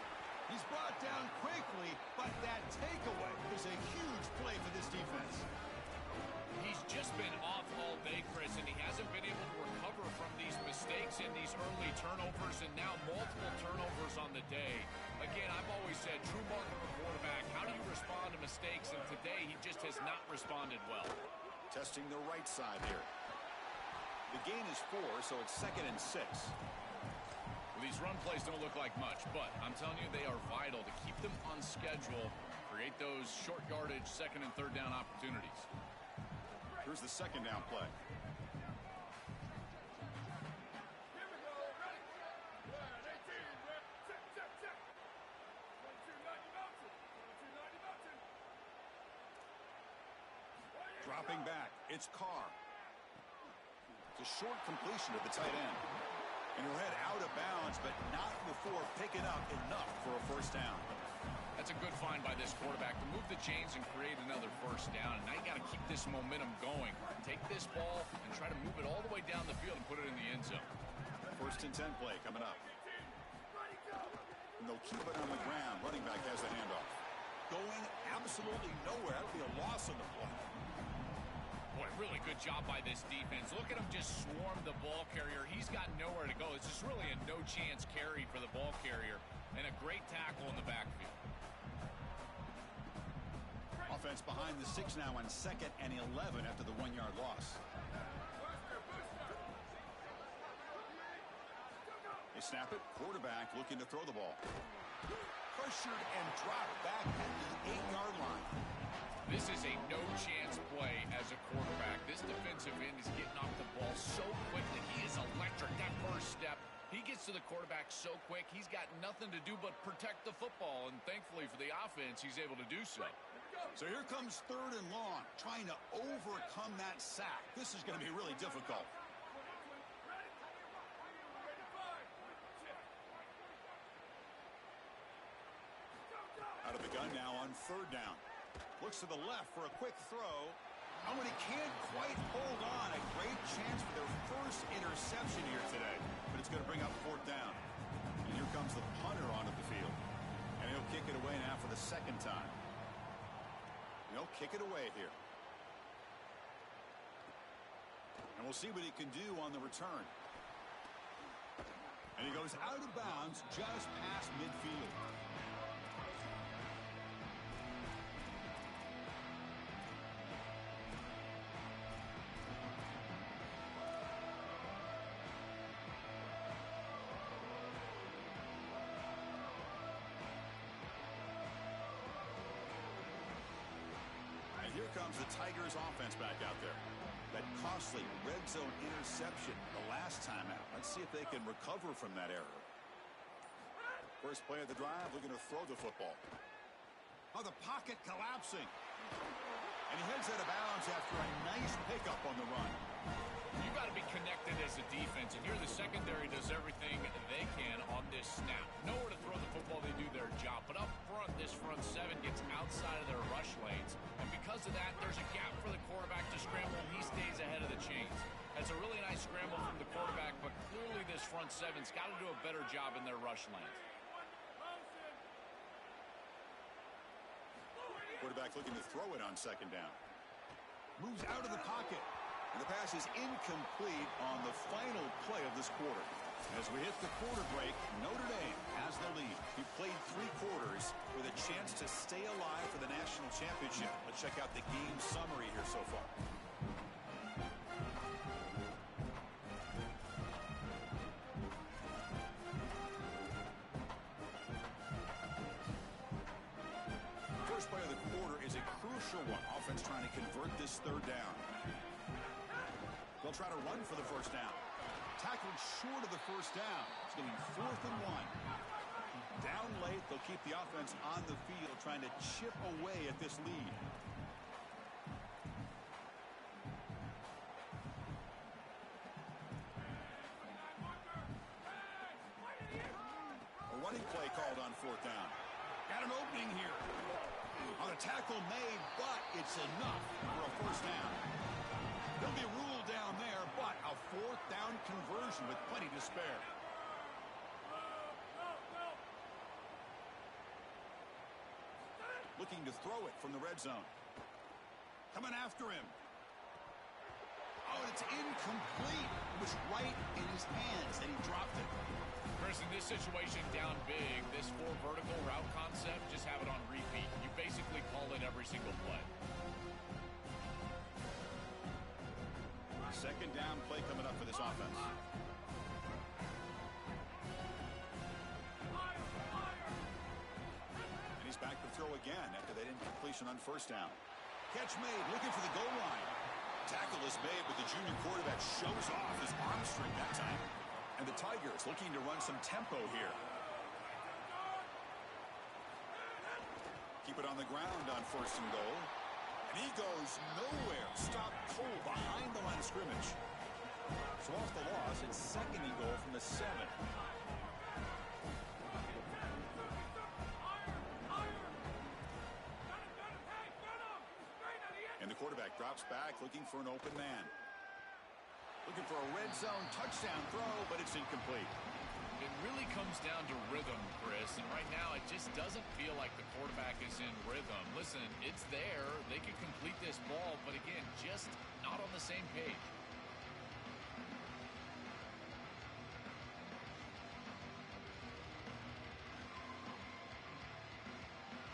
Speaker 2: He's brought down quickly, but that takeaway is a huge play for this defense.
Speaker 3: He's just been off all day, Chris, and he hasn't been able to recover from these mistakes in these early turnovers, and now multiple turnovers on the day. Again, I've always said, true mark of a quarterback, how do you respond to mistakes? And today, he just has not responded well.
Speaker 2: Testing the right side here. The gain is 4, so it's 2nd and 6.
Speaker 3: Well, these run plays don't look like much, but I'm telling you, they are vital to keep them on schedule, create those short yardage 2nd and 3rd down opportunities.
Speaker 2: Here's the 2nd down play. Dropping back, it's Carr. It's a short completion to the tight end. And he'll head out of bounds, but not before picking up enough for a first down.
Speaker 3: That's a good find by this quarterback to move the chains and create another first down. And now you got to keep this momentum going. Take this ball and try to move it all the way down the field and put it in the end zone.
Speaker 2: First and 10 play coming up. And they'll keep it on the ground. Running back has the handoff. Going absolutely nowhere. That would be a loss on the play.
Speaker 3: Boy, really good job by this defense. Look at him just swarm the ball carrier. He's got nowhere to go. It's just really a no-chance carry for the ball carrier. And a great tackle in the backfield.
Speaker 2: Offense behind the 6 now on 2nd and 11 after the 1-yard loss. They snap it. Quarterback looking to throw the ball. Pressured and dropped back at the 8-yard line.
Speaker 3: This is a no-chance play as a quarterback. This defensive end is getting off the ball so quickly. He is electric. That first step, he gets to the quarterback so quick, he's got nothing to do but protect the football. And thankfully for the offense, he's able to do so.
Speaker 2: So here comes 3rd and long, trying to overcome that sack. This is going to be really difficult. Out of the gun now on 3rd down. Looks to the left for a quick throw. Oh, and he can't quite hold on. A great chance for their first interception here today. But it's going to bring up 4th down. And here comes the punter onto the field. And he'll kick it away now for the 2nd time. He'll kick it away here. And we'll see what he can do on the return. And he goes out of bounds just past midfield. Here comes the Tigers offense back out there. That costly red zone interception the last time out. Let's see if they can recover from that error. First play of the drive, looking to throw the football. Oh, the pocket collapsing. And he heads out of bounds after a nice pickup on the run.
Speaker 3: You got to be connected as a defense, and here the secondary does everything they can on this snap. Nowhere to throw the football, they do their job. But up front, this front 7 gets outside of their rush lanes. And because of that, there's a gap for the quarterback to scramble, and he stays ahead of the chains. That's a really nice scramble from the quarterback, but clearly this front 7's got to do a better job in their rush lanes.
Speaker 2: Quarterback looking to throw it on 2nd down. Moves out of the pocket. And the pass is incomplete on the final play of this quarter. As we hit the quarter break, Notre Dame has the lead. He played 3 quarters with a chance to stay alive for the national championship. Let's check out the game summary here so far. First play of the quarter is a crucial one. Offense trying to convert this 3rd down. They'll try to run for the first down. Tackled short of the first down. It's going to be 4th and 1. Down late, they'll keep the offense on the field trying to chip away at this lead. A running play called on 4th down. Got an opening here. On a tackle made, but it's enough for a first down. There'll be a rule down there, but a 4th down conversion with plenty to spare. Looking to throw it from the red zone. Coming after him. Oh, it's incomplete. It was right in his hands, and he dropped it.
Speaker 3: Chris, in this situation, down big, this 4 vertical route concept, just have it on repeat. You basically call it every single play.
Speaker 2: 2nd down play coming up for this offense. And he's back to throw again after that incompletion on 1st down. Catch made, looking for the goal line. Tackle is made, but the junior quarterback shows off his arm strength that time. And the Tigers looking to run some tempo here. Keep it on the ground on 1st and goal. And he goes nowhere. Stopped cold behind the line of scrimmage. So off the loss, it's second and goal from the 7. And the quarterback drops back, looking for an open man. Looking for a red zone touchdown throw, but it's incomplete.
Speaker 3: It really comes down to rhythm, Chris, and right now it just doesn't feel like the quarterback is in rhythm. Listen, it's there. They could complete this ball, but again, just not on the same page.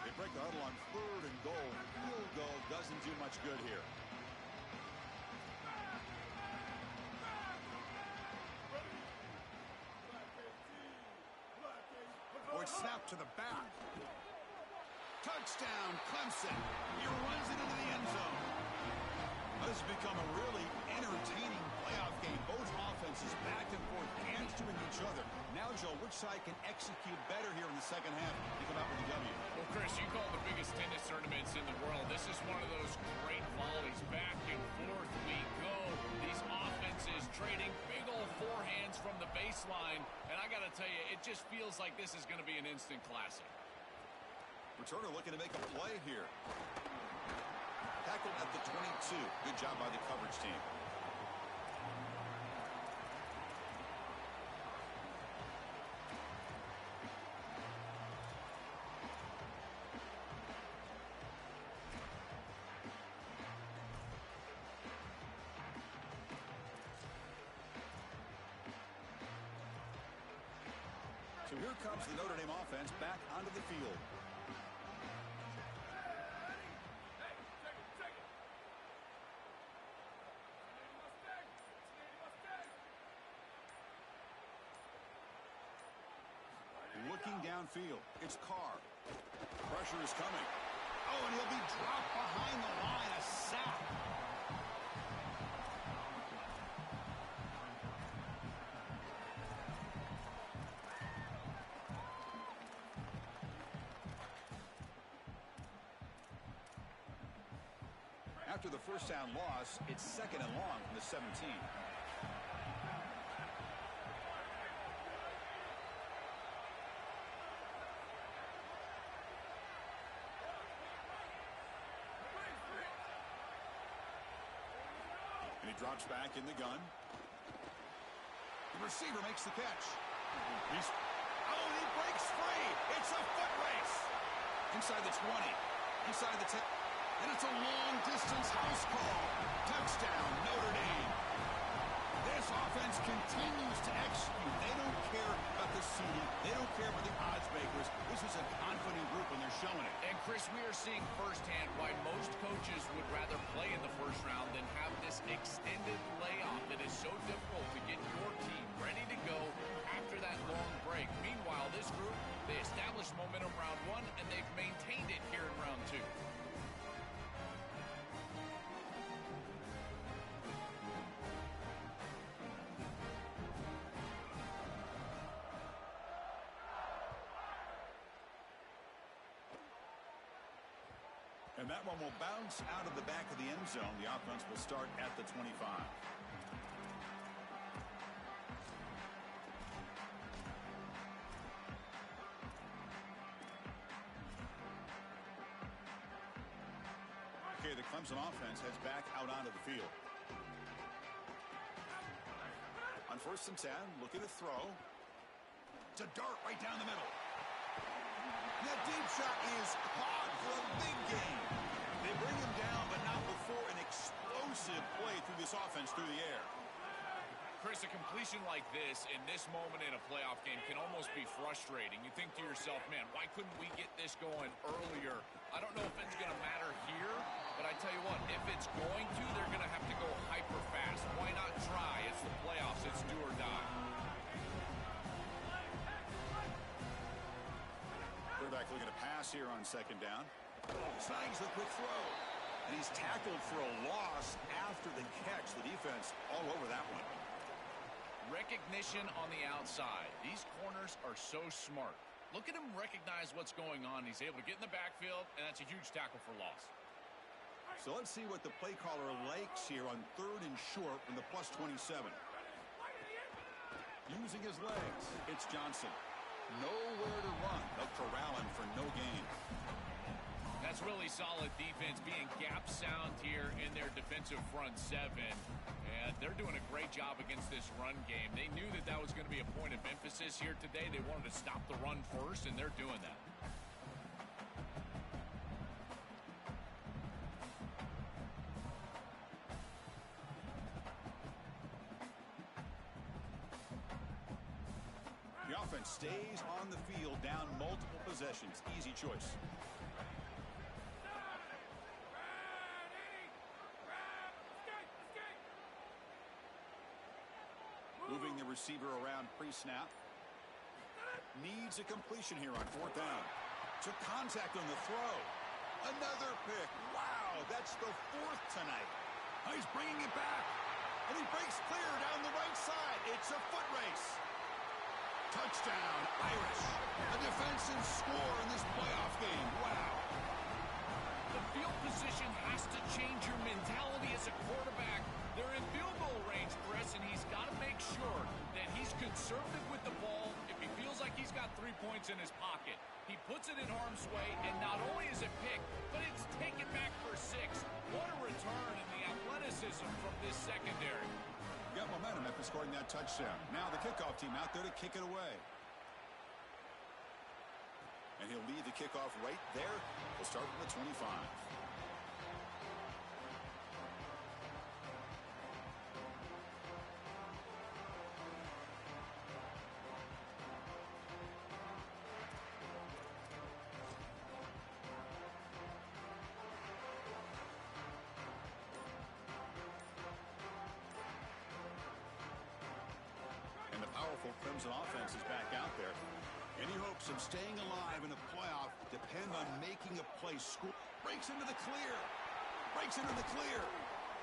Speaker 2: They break the huddle on third and goal. Field goal doesn't do much good here. Snap to the back. Touchdown, Clemson. He runs it into the end zone. This has become a really entertaining playoff game. Both offenses back and forth, hamstring each other. Now, Joe, which side can execute better here in the second half to come out with the W?
Speaker 3: Well, Chris, you call the biggest tennis tournaments in the world. This is one of those great volleys. Back and forth we go. These offenses trading big old forehands from the baseline. And I got to tell you, it just feels like this is going to be an instant classic.
Speaker 2: Returner looking to make a play here. Tackled at the 22. Good job by the coverage team. So here comes the Notre Dame offense back onto the field. Looking downfield, it's Carr. Pressure is coming. Oh, and he'll be dropped behind the line. A sack. After the first down loss, it's second and long from the 17. And he drops back in the gun. The receiver makes the catch. He breaks free. It's a foot race. Inside the 20. Inside the 10. And it's a long-distance house call. Touchdown, Notre Dame. This offense continues to execute. They don't care about the seeding. They don't care about the odds makers. This is a confident group, and they're showing it.
Speaker 3: And, Chris, we are seeing firsthand why most coaches would rather play in the first round than have this extended layoff. It is so difficult to get your team ready to go after that long break. Meanwhile, this group, they established momentum round 1, and they've maintained it here in round 2.
Speaker 2: And that one will bounce out of the back of the end zone. The offense will start at the 25. Okay, the Clemson offense heads back out onto the field. On 1st and 10, looking to throw. To dart right down the middle. And that deep shot is caught for a big gain. They bring him down, but not before an explosive play through this offense through the air.
Speaker 3: Chris, a completion like this in this moment in a playoff game can almost be frustrating. You think to yourself, man, why couldn't we get this going earlier? I don't know if it's going to matter here, but I tell you what, if it's going to, they're going to have to go hyper fast. Why not try? It's the playoffs. It's do or die.
Speaker 2: Quarterback looking to pass here on 2nd down. Snags the quick throw. And he's tackled for a loss after the catch. The defense all over that one.
Speaker 3: Recognition on the outside. These corners are so smart. Look at him recognize what's going on. He's able to get in the backfield, and that's a huge tackle for loss.
Speaker 2: So let's see what the play caller likes here on 3rd and short from the +27. Using his legs, it's Johnson. Nowhere to run. They'll corral him for no gain.
Speaker 3: That's really solid defense, being gap sound here in their defensive front seven. And they're doing a great job against this run game. They knew that that was going to be a point of emphasis here today. They wanted to stop the run first, and they're doing that.
Speaker 2: The offense stays on the field, down multiple possessions. Easy choice. Moving the receiver around pre-snap. Needs a completion here on 4th down. Took contact on the throw. Another pick. Wow, that's the 4th tonight. Oh, he's bringing it back. And he breaks clear down the right side. It's a foot race. Touchdown, Irish. A defensive score in this playoff game. Wow.
Speaker 3: The field position has to change your mentality as a quarterback. They're in field goal range, Chris, and he's got to make sure that he's conservative with the ball if he feels like he's got 3 points in his pocket. He puts it in harm's way, and not only is it picked, but it's taken back for 6. What a return in the athleticism from this secondary.
Speaker 2: Got momentum after scoring that touchdown. Now the kickoff team out there to kick it away. And he'll lead the kickoff right there. We'll start from the 25. And the powerful Clemson offense is back out there. Any hopes of staying alive in a playoff depend on making a play. Score. Breaks into the clear. Breaks into the clear.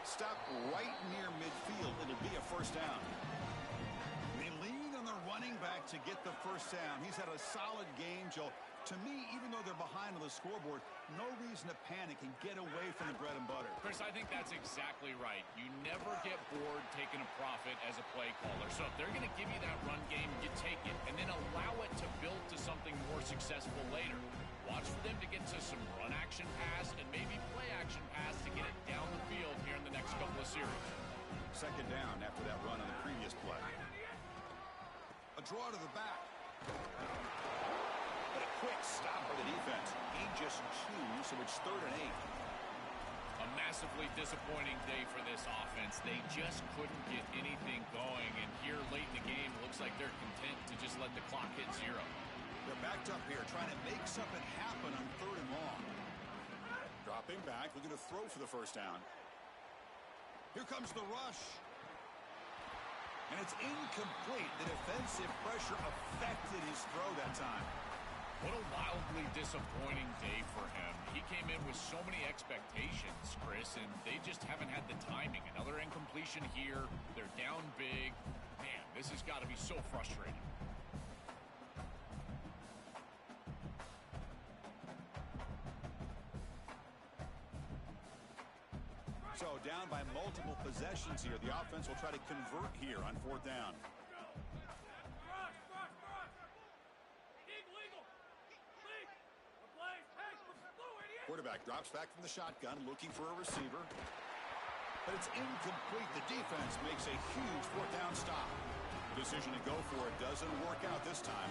Speaker 2: Stop right near midfield. It'll be a 1st down. They lean on the running back to get the 1st down. He's had a solid game, Joe. To me, even though they're behind on the scoreboard, no reason to panic and get away from the bread and butter.
Speaker 3: Chris, I think that's exactly right. You never get bored taking a profit as a play caller. So if they're going to give you that run game, you take it, and then allow it to build to something more successful later. Watch for them to get to some run action pass and maybe play action pass to get it down the field here in the next couple of series.
Speaker 2: 2nd down after that run on the previous play. A draw to the back. But a quick stop by the defense. He just 2, so it's 3rd and 8.
Speaker 3: A massively disappointing day for this offense. They just couldn't get anything going, and here late in the game, it looks like they're content to just let the clock hit 0.
Speaker 2: They're backed up here, trying to make something happen on 3rd and long. Dropping back, looking to throw for the 1st down. Here comes the rush. And it's incomplete. The defensive pressure affected his throw that time.
Speaker 3: What a wildly disappointing day for him. He came in with so many expectations, Chris, and they just haven't had the timing. Another incompletion here. They're down big. Man, this has got to be so frustrating.
Speaker 2: So down by multiple possessions here. The offense will try to convert here on 4th down. Quarterback drops back from the shotgun, looking for a receiver. But it's incomplete. The defense makes a huge 4th down stop. Decision to go for it doesn't work out this time.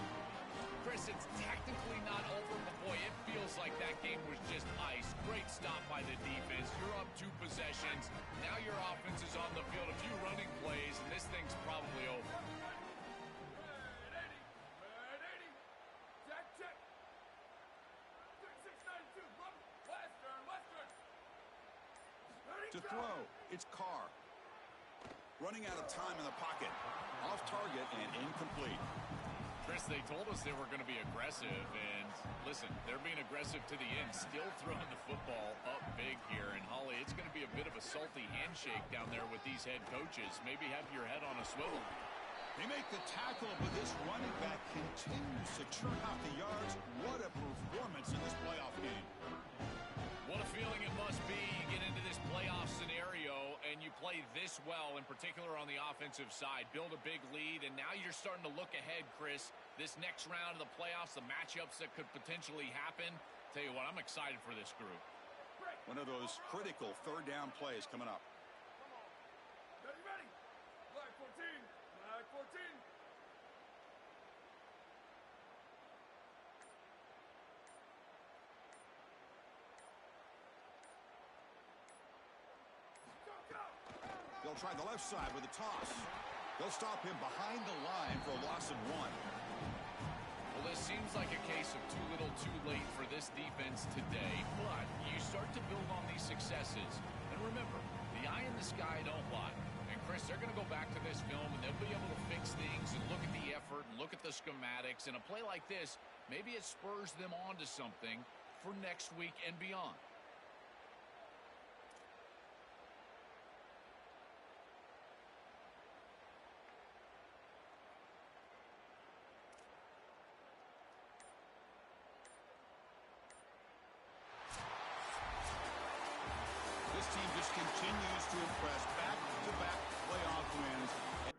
Speaker 3: Chris, it's technically not over, but boy, it feels like that game was just ice. Great stop by the defense. You're up 2 possessions. Now your offense is on the field. A few running plays, and this thing's probably over.
Speaker 2: To throw, it's Carr. Running out of time in the pocket. Off target and incomplete.
Speaker 3: Chris, they told us they were going to be aggressive, and listen, they're being aggressive to the end, still throwing the football up big here. And Holly, it's going to be a bit of a salty handshake down there with these head coaches. Maybe have your head on a swivel.
Speaker 2: They make the tackle, but this running back continues to churn out the yards. What a performance in this playoff game.
Speaker 3: What a feeling it must be. You get into this well, in particular on the offensive side. Build a big lead, and now you're starting to look ahead, Chris. This next round of the playoffs, the matchups that could potentially happen. Tell you what, I'm excited for this group.
Speaker 2: One of those critical third down plays coming up.
Speaker 4: Ready. Flag 14. Flag 14.
Speaker 2: They'll try the left side with a toss. They'll stop him behind the line for a loss of 1.
Speaker 3: Well, this seems like a case of too little too late for this defense today, but you start to build on these successes. And remember, the eye in the sky don't lie. And Chris, they're going to go back to this film, and they'll be able to fix things and look at the effort and look at the schematics. And a play like this, maybe it spurs them on to something for next week and beyond.
Speaker 2: This team just continues to impress. Back-to-back playoff wins.